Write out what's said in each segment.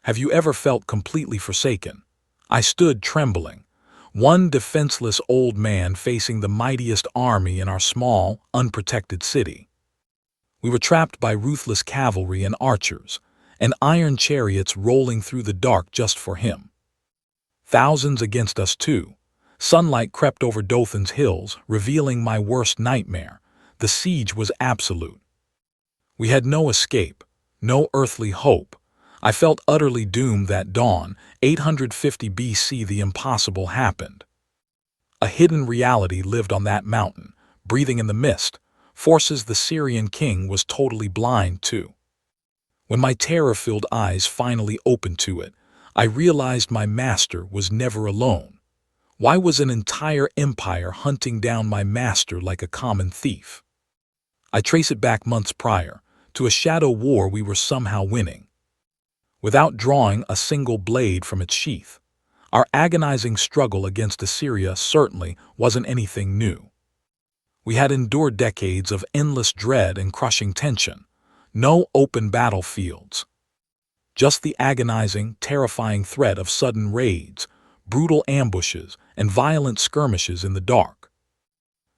Have you ever felt completely forsaken? I stood trembling, one defenseless old man facing the mightiest army in our small, unprotected city. We were trapped by ruthless cavalry and archers, and iron chariots rolling through the dark just for him. Thousands against us too. Sunlight crept over Dothan's hills, revealing my worst nightmare. The siege was absolute. We had no escape, no earthly hope. I felt utterly doomed that dawn. 850 BC, the impossible happened. A hidden reality lived on that mountain, breathing in the mist, forces the Syrian king was totally blind to. When my terror-filled eyes finally opened to it, I realized my master was never alone. Why was an entire empire hunting down my master like a common thief? I trace it back months prior, to a shadow war we were somehow winning. Without drawing a single blade from its sheath, our agonizing struggle against Assyria certainly wasn't anything new. We had endured decades of endless dread and crushing tension, no open battlefields. Just the agonizing, terrifying threat of sudden raids, brutal ambushes, and violent skirmishes in the dark.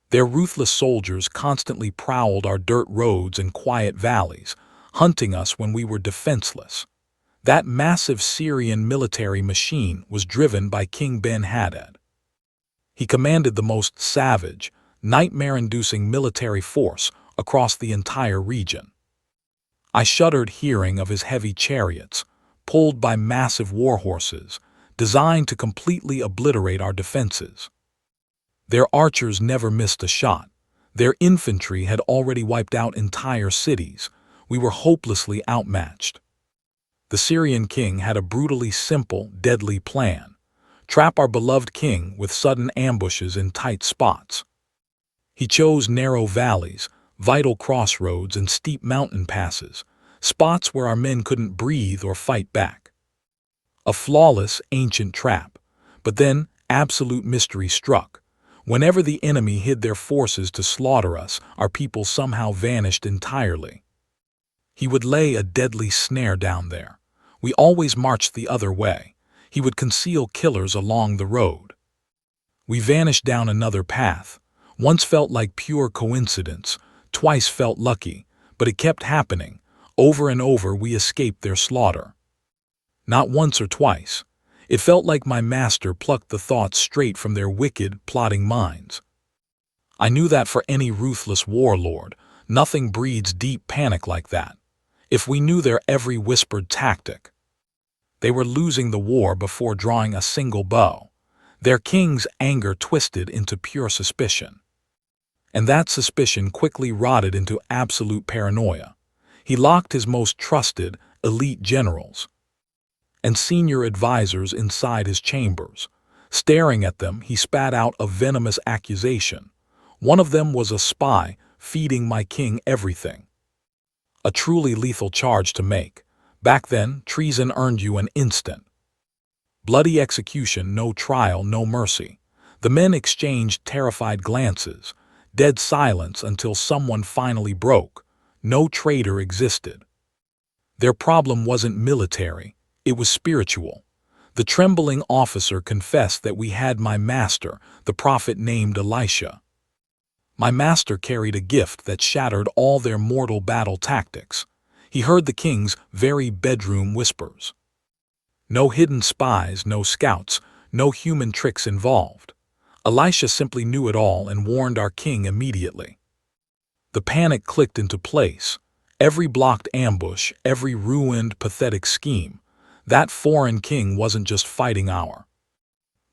Their ruthless soldiers constantly prowled our dirt roads and quiet valleys, hunting us when we were defenseless. That massive Syrian military machine was driven by King Ben-Hadad. He commanded the most savage, nightmare-inducing military force across the entire region. I shuddered hearing of his heavy chariots, pulled by massive war horses, designed to completely obliterate our defenses. Their archers never missed a shot. Their infantry had already wiped out entire cities. We were hopelessly outmatched. The Syrian king had a brutally simple, deadly plan: trap our beloved king with sudden ambushes in tight spots. He chose narrow valleys, vital crossroads, and steep mountain passes, spots where our men couldn't breathe or fight back. A flawless, ancient trap, but then absolute mystery struck. Whenever the enemy hid their forces to slaughter us, our people somehow vanished entirely. He would lay a deadly snare down there. We always marched the other way. He would conceal killers along the road. We vanished down another path. Once felt like pure coincidence, twice felt lucky, but it kept happening. Over and over we escaped their slaughter. Not once or twice. It felt like my master plucked the thoughts straight from their wicked, plotting minds. I knew that for any ruthless warlord, nothing breeds deep panic like that. If we knew their every whispered tactic. They were losing the war before drawing a single bow. Their king's anger twisted into pure suspicion. And that suspicion quickly rotted into absolute paranoia. He locked his most trusted, elite generals and senior advisors inside his chambers. Staring at them, he spat out a venomous accusation. One of them was a spy, feeding my king everything. A truly lethal charge to make. Back then, treason earned you an instant. Bloody execution, no trial, no mercy. The men exchanged terrified glances, dead silence until someone finally broke. No traitor existed. Their problem wasn't military, it was spiritual. The trembling officer confessed that we had my master, the prophet named Elisha. My master carried a gift that shattered all their mortal battle tactics. He heard the king's very bedroom whispers. No hidden spies, no scouts, no human tricks involved. Elisha simply knew it all and warned our king immediately. The panic clicked into place. Every blocked ambush, every ruined, pathetic scheme. That foreign king wasn't just fighting our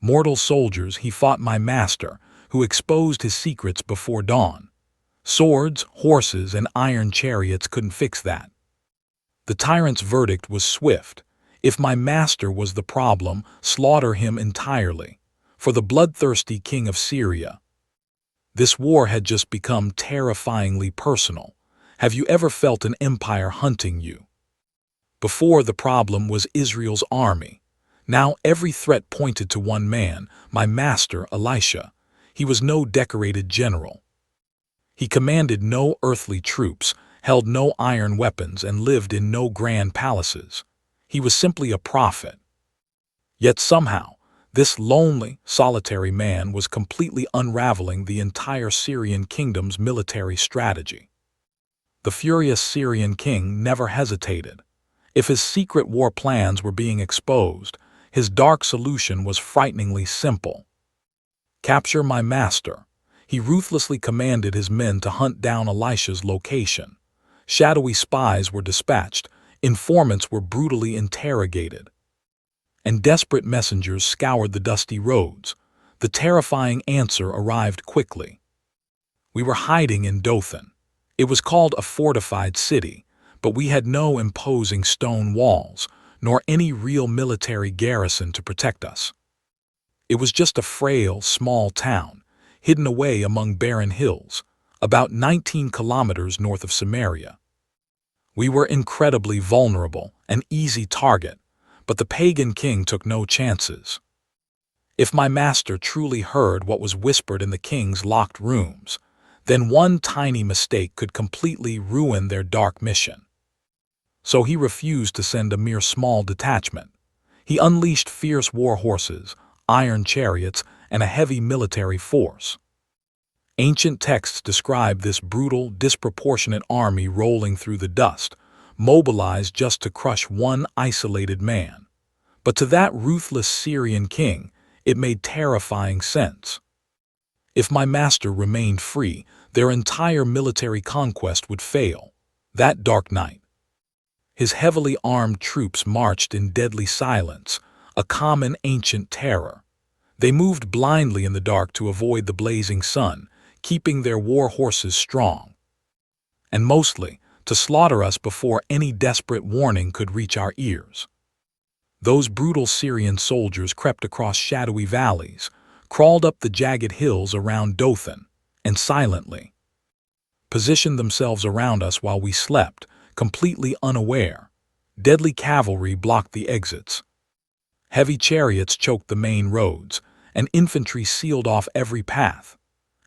mortal soldiers, he fought my master, who exposed his secrets before dawn. Swords, horses, and iron chariots couldn't fix that. The tyrant's verdict was swift. If my master was the problem, slaughter him entirely. For the bloodthirsty king of Syria. This war had just become terrifyingly personal. Have you ever felt an empire hunting you? Before, the problem was Israel's army. Now every threat pointed to one man, my master Elisha. He was no decorated general. He commanded no earthly troops, held no iron weapons, and lived in no grand palaces. He was simply a prophet. Yet somehow, this lonely, solitary man was completely unraveling the entire Syrian kingdom's military strategy. The furious Syrian king never hesitated. If his secret war plans were being exposed, his dark solution was frighteningly simple. Capture my master. He ruthlessly commanded his men to hunt down Elisha's location. Shadowy spies were dispatched, informants were brutally interrogated, and desperate messengers scoured the dusty roads. The terrifying answer arrived quickly. We were hiding in Dothan. It was called a fortified city, but we had no imposing stone walls, nor any real military garrison to protect us. It was just a frail, small town, hidden away among barren hills, about 19 kilometers north of Samaria. We were incredibly vulnerable, an easy target, but the pagan king took no chances. If my master truly heard what was whispered in the king's locked rooms, then one tiny mistake could completely ruin their dark mission. So he refused to send a mere small detachment. He unleashed fierce war horses, iron chariots, and a heavy military force. Ancient texts describe this brutal, disproportionate army rolling through the dust, mobilized just to crush one isolated man. But to that ruthless Syrian king, it made terrifying sense. If my master remained free, their entire military conquest would fail. That dark night, his heavily armed troops marched in deadly silence, a common ancient terror. They moved blindly in the dark to avoid the blazing sun, keeping their war horses strong. And mostly, to slaughter us before any desperate warning could reach our ears. Those brutal Syrian soldiers crept across shadowy valleys, crawled up the jagged hills around Dothan, and silently positioned themselves around us while we slept, completely unaware. Deadly cavalry blocked the exits. Heavy chariots choked the main roads, and infantry sealed off every path.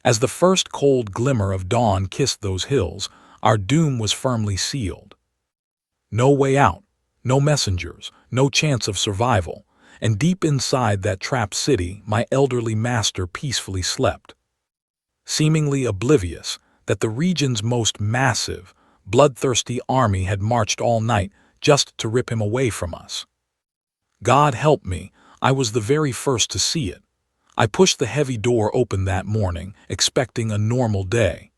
As the first cold glimmer of dawn kissed those hills, our doom was firmly sealed. No way out, no messengers, no chance of survival, and deep inside that trapped city, my elderly master peacefully slept, seemingly oblivious that the region's most massive, bloodthirsty army had marched all night just to rip him away from us. God help me, I was the very first to see it. I pushed the heavy door open that morning, expecting a normal day.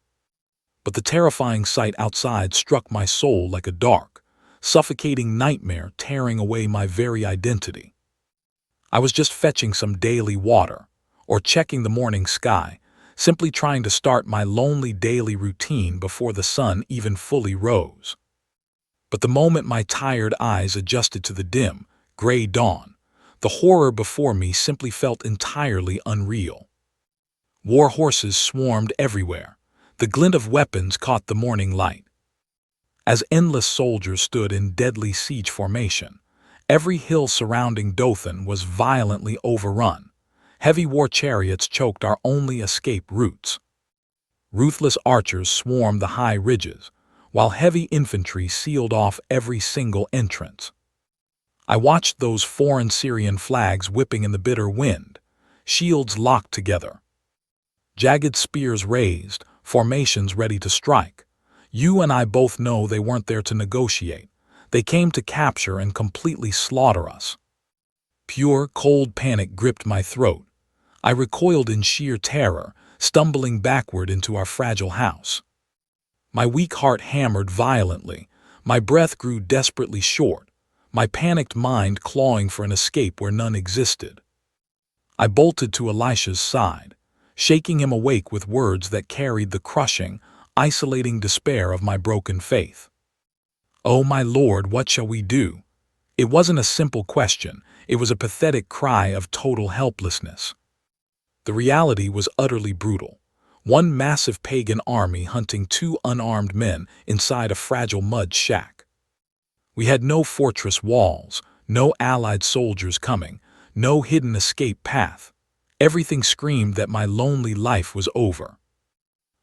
But the terrifying sight outside struck my soul like a dark, suffocating nightmare tearing away my very identity. I was just fetching some daily water, or checking the morning sky, simply trying to start my lonely daily routine before the sun even fully rose. But the moment my tired eyes adjusted to the dim, gray dawn, the horror before me simply felt entirely unreal. War horses swarmed everywhere. The glint of weapons caught the morning light. As endless soldiers stood in deadly siege formation, every hill surrounding Dothan was violently overrun. Heavy war chariots choked our only escape routes. Ruthless archers swarmed the high ridges, while heavy infantry sealed off every single entrance. I watched those foreign Syrian flags whipping in the bitter wind, shields locked together, jagged spears raised, formations ready to strike. You and I both know they weren't there to negotiate. They came to capture and completely slaughter us. Pure, cold panic gripped my throat. I recoiled in sheer terror, stumbling backward into our fragile house. My weak heart hammered violently. My breath grew desperately short, my panicked mind clawing for an escape where none existed. I bolted to Elisha's side, shaking him awake with words that carried the crushing, isolating despair of my broken faith. "Oh my Lord, what shall we do?" It wasn't a simple question, it was a pathetic cry of total helplessness. The reality was utterly brutal. One massive pagan army hunting two unarmed men inside a fragile mud shack. We had no fortress walls, no allied soldiers coming, no hidden escape path. Everything screamed that my lonely life was over.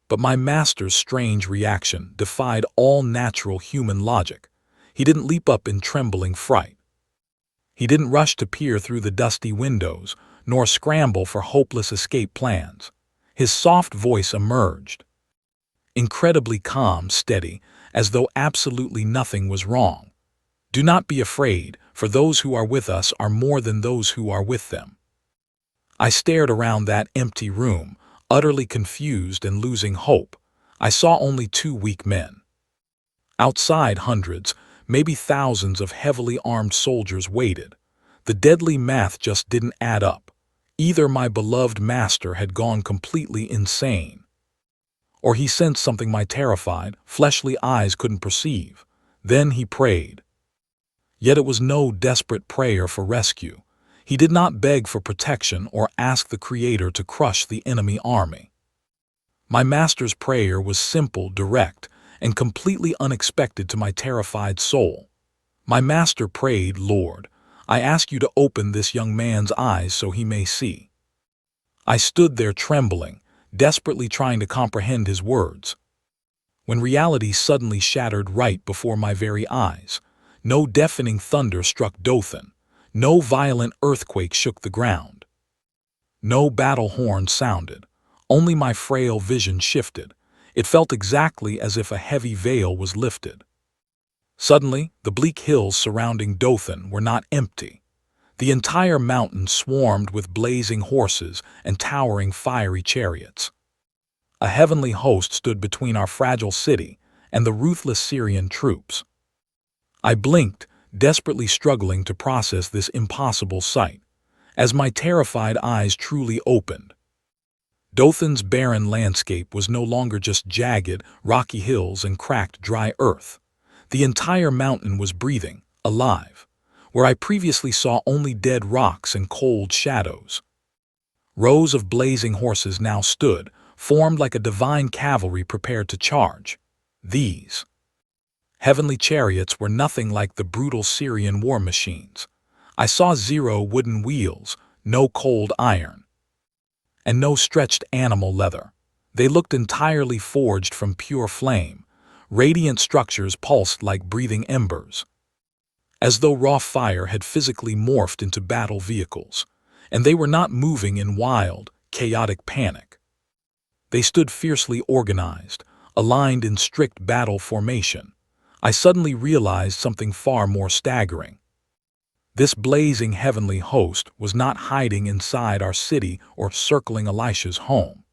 But my master's strange reaction defied all natural human logic. He didn't leap up in trembling fright. He didn't rush to peer through the dusty windows, nor scramble for hopeless escape plans. His soft voice emerged, incredibly calm, steady, as though absolutely nothing was wrong. "Do not be afraid, for those who are with us are more than those who are with them." I stared around that empty room, utterly confused and losing hope. I saw only two weak men. Outside, hundreds, maybe thousands of heavily armed soldiers waited. The deadly math just didn't add up. Either my beloved master had gone completely insane, or he sensed something my terrified, fleshly eyes couldn't perceive. Then he prayed. Yet it was no desperate prayer for rescue. He did not beg for protection or ask the Creator to crush the enemy army. My master's prayer was simple, direct, and completely unexpected to my terrified soul. My master prayed, "Lord, I ask you to open this young man's eyes so he may see." I stood there trembling, desperately trying to comprehend his words, when reality suddenly shattered right before my very eyes. No deafening thunder struck Dothan. No violent earthquake shook the ground. No battle horn sounded. Only my frail vision shifted. It felt exactly as if a heavy veil was lifted. Suddenly, the bleak hills surrounding Dothan were not empty. The entire mountain swarmed with blazing horses and towering fiery chariots. A heavenly host stood between our fragile city and the ruthless Syrian troops. I blinked, desperately struggling to process this impossible sight. As my terrified eyes truly opened, Dothan's barren landscape was no longer just jagged, rocky hills and cracked, dry earth. The entire mountain was breathing, alive, where I previously saw only dead rocks and cold shadows. Rows of blazing horses now stood, formed like a divine cavalry prepared to charge. These heavenly chariots were nothing like the brutal Syrian war machines. I saw zero wooden wheels, no cold iron, and no stretched animal leather. They looked entirely forged from pure flame. Radiant structures pulsed like breathing embers, as though raw fire had physically morphed into battle vehicles. And they were not moving in wild, chaotic panic. They stood fiercely organized, aligned in strict battle formation. I suddenly realized something far more staggering. This blazing heavenly host was not hiding inside our city or circling Elisha's home.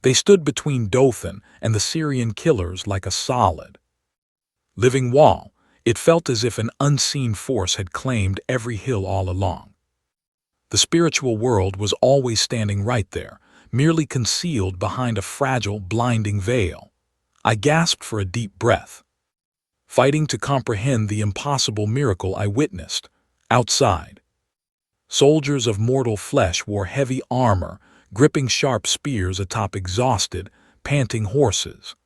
They stood between Dothan and the Syrian killers like a solid, living wall. It felt as if an unseen force had claimed every hill all along. The spiritual world was always standing right there, merely concealed behind a fragile, blinding veil. I gasped for a deep breath, fighting to comprehend the impossible miracle I witnessed. Outside, soldiers of mortal flesh wore heavy armor, gripping sharp spears atop exhausted, panting horses.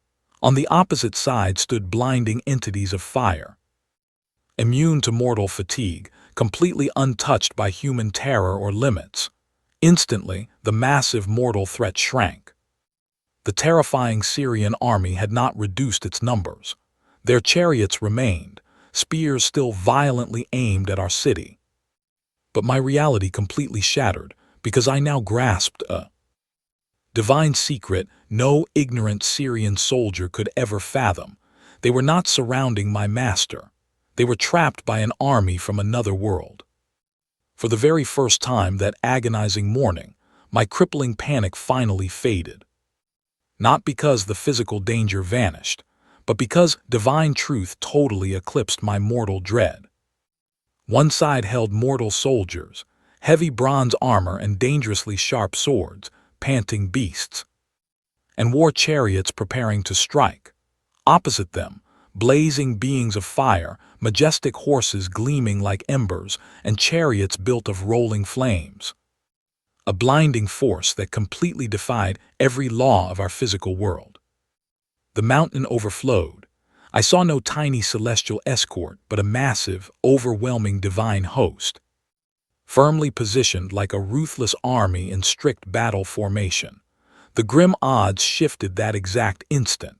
On the opposite side stood blinding entities of fire, immune to mortal fatigue, completely untouched by human terror or limits. Instantly, the massive mortal threat shrank. The terrifying Syrian army had not reduced its numbers. Their chariots remained, spears still violently aimed at our city. But my reality completely shattered, because I now grasped a divine secret no ignorant Syrian soldier could ever fathom. They were not surrounding my master. They were trapped by an army from another world. For the very first time that agonizing morning, my crippling panic finally faded. Not because the physical danger vanished, but because divine truth totally eclipsed my mortal dread. One side held mortal soldiers, heavy bronze armor and dangerously sharp swords, panting beasts, and war chariots preparing to strike. Opposite them, blazing beings of fire, majestic horses gleaming like embers, and chariots built of rolling flames. A blinding force that completely defied every law of our physical world. The mountain overflowed. I saw no tiny celestial escort, but a massive, overwhelming divine host, firmly positioned like a ruthless army in strict battle formation. The grim odds shifted that exact instant.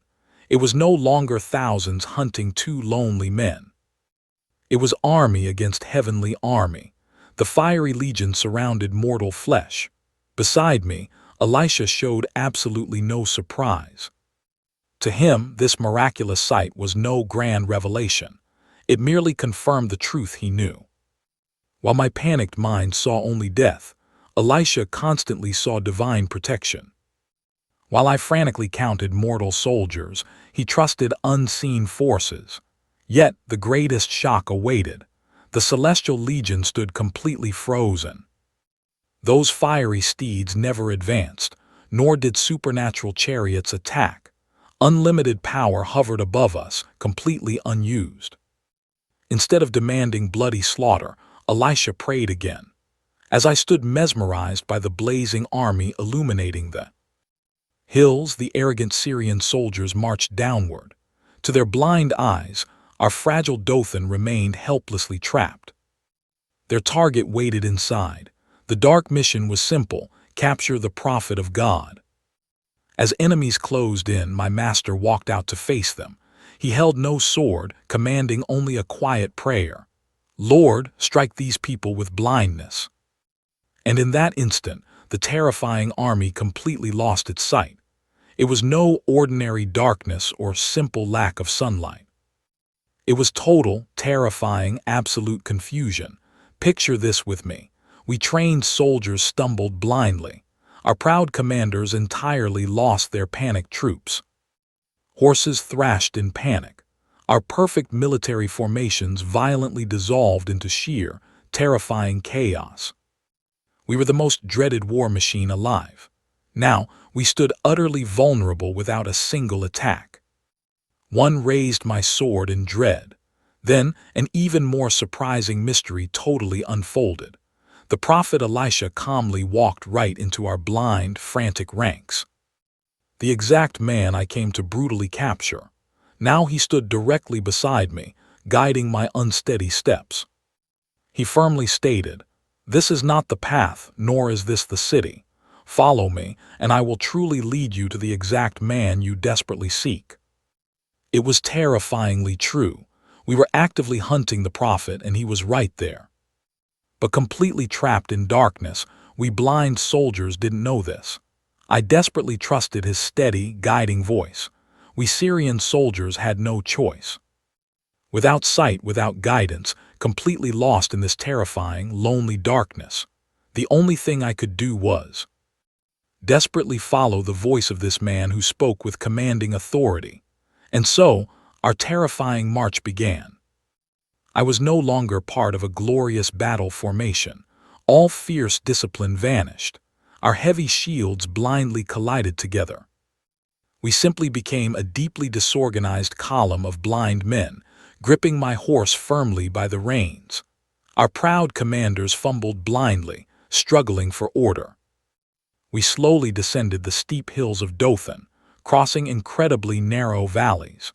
It was no longer thousands hunting two lonely men. It was army against heavenly army. The fiery legion surrounded mortal flesh. Beside me, Elisha showed absolutely no surprise. To him, this miraculous sight was no grand revelation. It merely confirmed the truth he knew. While my panicked mind saw only death, Elisha constantly saw divine protection. While I frantically counted mortal soldiers, he trusted unseen forces. Yet the greatest shock awaited. The celestial legion stood completely frozen. Those fiery steeds never advanced, nor did supernatural chariots attack. Unlimited power hovered above us, completely unused. Instead of demanding bloody slaughter, Elisha prayed again. As I stood mesmerized by the blazing army illuminating the hills, the arrogant Syrian soldiers marched downward. To their blind eyes, our fragile Dothan remained helplessly trapped. Their target waited inside. The dark mission was simple: capture the prophet of God. As enemies closed in, my master walked out to face them. He held no sword, commanding only a quiet prayer. "Lord, strike these people with blindness." And in that instant, the terrifying army completely lost its sight. It was no ordinary darkness or simple lack of sunlight. It was total, terrifying, absolute confusion. Picture this with me. We trained soldiers stumbled blindly. Our proud commanders entirely lost their panicked troops. Horses thrashed in panic. Our perfect military formations violently dissolved into sheer, terrifying chaos. We were the most dreaded war machine alive. Now, we stood utterly vulnerable without a single attack. One raised my sword in dread. Then, an even more surprising mystery totally unfolded. The prophet Elisha calmly walked right into our blind, frantic ranks. The exact man I came to brutally capture. Now he stood directly beside me, guiding my unsteady steps. He firmly stated, "This is not the path, nor is this the city. Follow me, and I will truly lead you to the exact man you desperately seek." It was terrifyingly true. We were actively hunting the prophet, and he was right there. But completely trapped in darkness, we blind soldiers didn't know this. I desperately trusted his steady, guiding voice. We Syrian soldiers had no choice. Without sight, without guidance, completely lost in this terrifying, lonely darkness, the only thing I could do was desperately follow the voice of this man who spoke with commanding authority. And so, our terrifying march began. I was no longer part of a glorious battle formation. All fierce discipline vanished. Our heavy shields blindly collided together. We simply became a deeply disorganized column of blind men, gripping my horse firmly by the reins. Our proud commanders fumbled blindly, struggling for order. We slowly descended the steep hills of Dothan, crossing incredibly narrow valleys.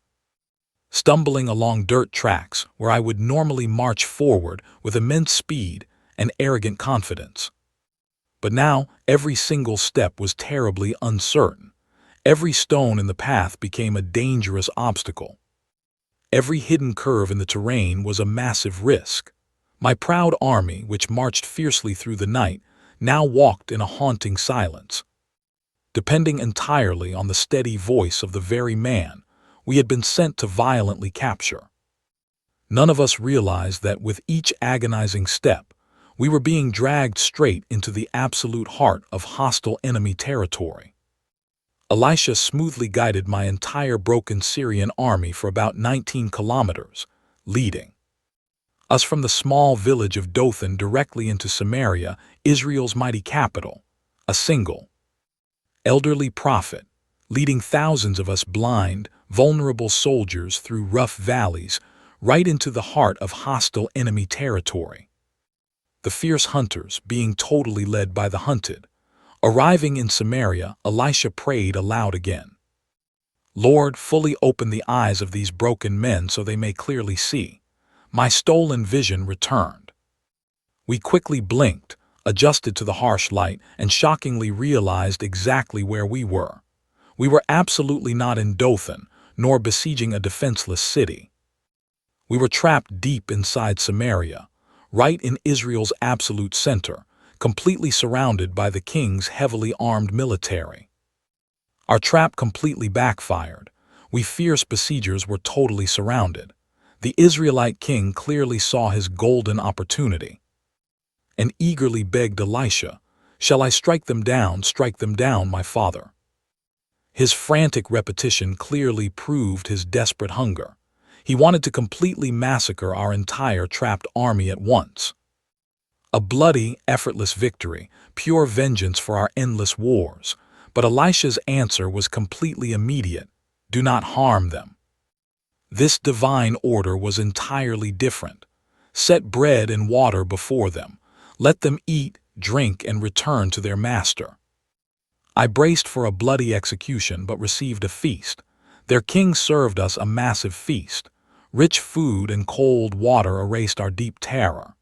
Stumbling along dirt tracks where I would normally march forward with immense speed and arrogant confidence. But now, every single step was terribly uncertain. Every stone in the path became a dangerous obstacle. Every hidden curve in the terrain was a massive risk. My proud army, which marched fiercely through the night, now walked in a haunting silence, depending entirely on the steady voice of the very man we had been sent to violently capture. None of us realized that with each agonizing step, we were being dragged straight into the absolute heart of hostile enemy territory. Elisha smoothly guided my entire broken Syrian army for about 19 kilometers, leading us from the small village of Dothan directly into Samaria, Israel's mighty capital, a single, elderly prophet, leading thousands of us blind, vulnerable soldiers through rough valleys, right into the heart of hostile enemy territory. The fierce hunters being totally led by the hunted. Arriving in Samaria, Elisha prayed aloud again. "Lord, fully open the eyes of these broken men so they may clearly see." My stolen vision returned. We quickly blinked, adjusted to the harsh light, and shockingly realized exactly where we were. We were absolutely not in Dothan, nor besieging a defenseless city. We were trapped deep inside Samaria, right in Israel's absolute center, completely surrounded by the king's heavily armed military. Our trap completely backfired. We fierce besiegers were totally surrounded. The Israelite king clearly saw his golden opportunity and eagerly begged Elisha, "Shall I strike them down, my father?" His frantic repetition clearly proved his desperate hunger. He wanted to completely massacre our entire trapped army at once. A bloody, effortless victory, pure vengeance for our endless wars. But Elisha's answer was completely immediate: do not harm them. This divine order was entirely different. Set bread and water before them. Let them eat, drink, and return to their master. I braced for a bloody execution but received a feast. Their king served us a massive feast. Rich food and cold water erased our deep terror.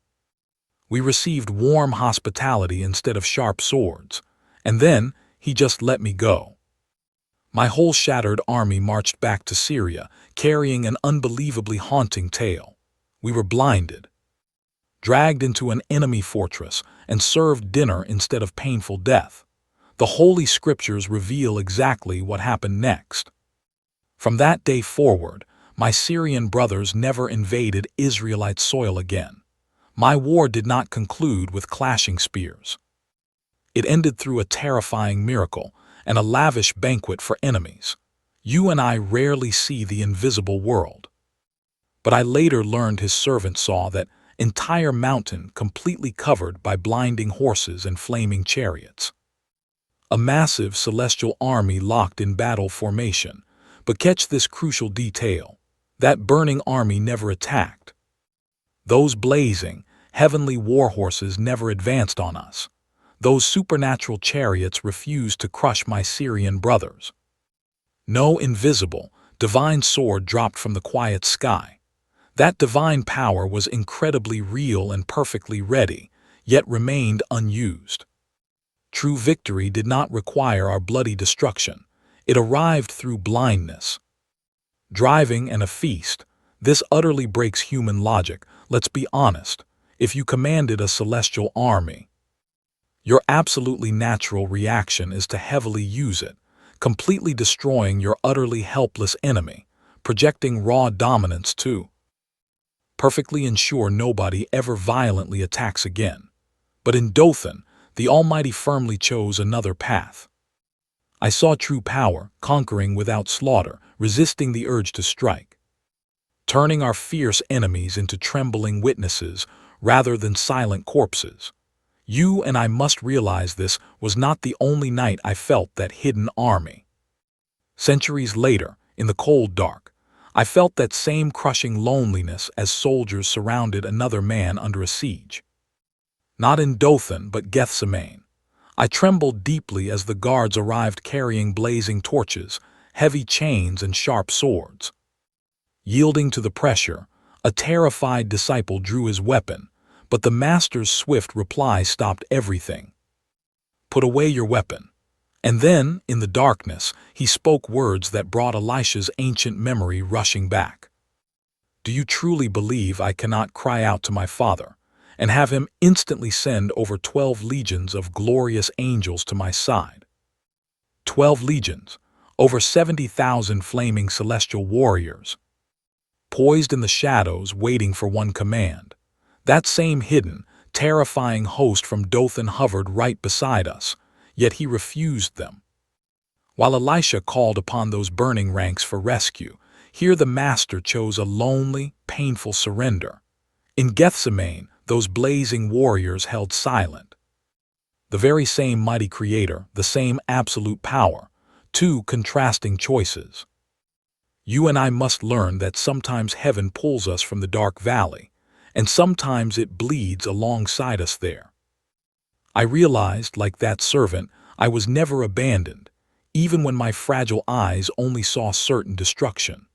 We received warm hospitality instead of sharp swords. And then he just let me go. My whole shattered army marched back to Syria, carrying an unbelievably haunting tale. We were blinded, dragged into an enemy fortress, and served dinner instead of painful death. The Holy Scriptures reveal exactly what happened next. From that day forward, my Syrian brothers never invaded Israelite soil again. My war did not conclude with clashing spears. It ended through a terrifying miracle and a lavish banquet for enemies. You and I rarely see the invisible world. But I later learned his servant saw that entire mountain completely covered by blinding horses and flaming chariots. A massive celestial army locked in battle formation. But catch this crucial detail: that burning army never attacked. Those blazing, heavenly war horses never advanced on us. Those supernatural chariots refused to crush my Syrian brothers. No invisible, divine sword dropped from the quiet sky. That divine power was incredibly real and perfectly ready, yet remained unused. True victory did not require our bloody destruction. It arrived through blindness, driving, and a feast. This utterly breaks human logic. Let's be honest. If you commanded a celestial army, your absolutely natural reaction is to heavily use it, completely destroying your utterly helpless enemy, projecting raw dominance to perfectly ensure nobody ever violently attacks again. But in Dothan, the Almighty firmly chose another path. I saw true power, conquering without slaughter, resisting the urge to strike, turning our fierce enemies into trembling witnesses rather than silent corpses. You and I must realize this was not the only night I felt that hidden army. Centuries later, in the cold dark, I felt that same crushing loneliness as soldiers surrounded another man under a siege. Not in Dothan, but Gethsemane. I trembled deeply as the guards arrived carrying blazing torches, heavy chains, and sharp swords. Yielding to the pressure, a terrified disciple drew his weapon, but the master's swift reply stopped everything. "Put away your weapon." And then, in the darkness, he spoke words that brought Elisha's ancient memory rushing back. "Do you truly believe I cannot cry out to my Father and have him instantly send over 12 legions of glorious angels to my side? 12 legions, over 70,000 flaming celestial warriors, poised in the shadows waiting for one command. That same hidden, terrifying host from Dothan hovered right beside us, yet he refused them. While Elisha called upon those burning ranks for rescue, here the Master chose a lonely, painful surrender. In Gethsemane, those blazing warriors held silent. The very same mighty Creator, the same absolute power, two contrasting choices. You and I must learn that sometimes heaven pulls us from the dark valley, and sometimes it bleeds alongside us there. I realized, like that servant, I was never abandoned, even when my fragile eyes only saw certain destruction.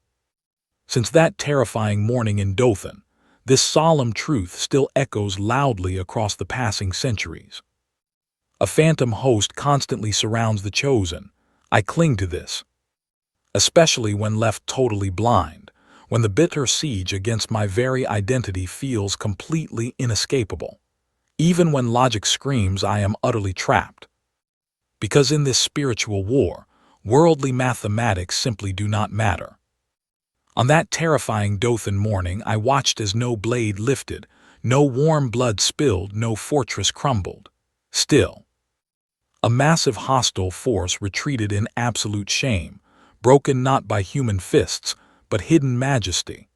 Since that terrifying morning in Dothan, this solemn truth still echoes loudly across the passing centuries. A phantom host constantly surrounds the chosen. I cling to this, especially when left totally blind, when the bitter siege against my very identity feels completely inescapable, even when logic screams I am utterly trapped. Because in this spiritual war, worldly mathematics simply do not matter. On that terrifying Dothan morning, I watched as no blade lifted, no warm blood spilled, no fortress crumbled. Still, a massive hostile force retreated in absolute shame, broken not by human fists, but hidden majesty.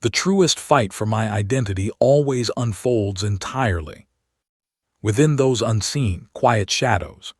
The truest fight for my identity always unfolds entirely within those unseen, quiet shadows,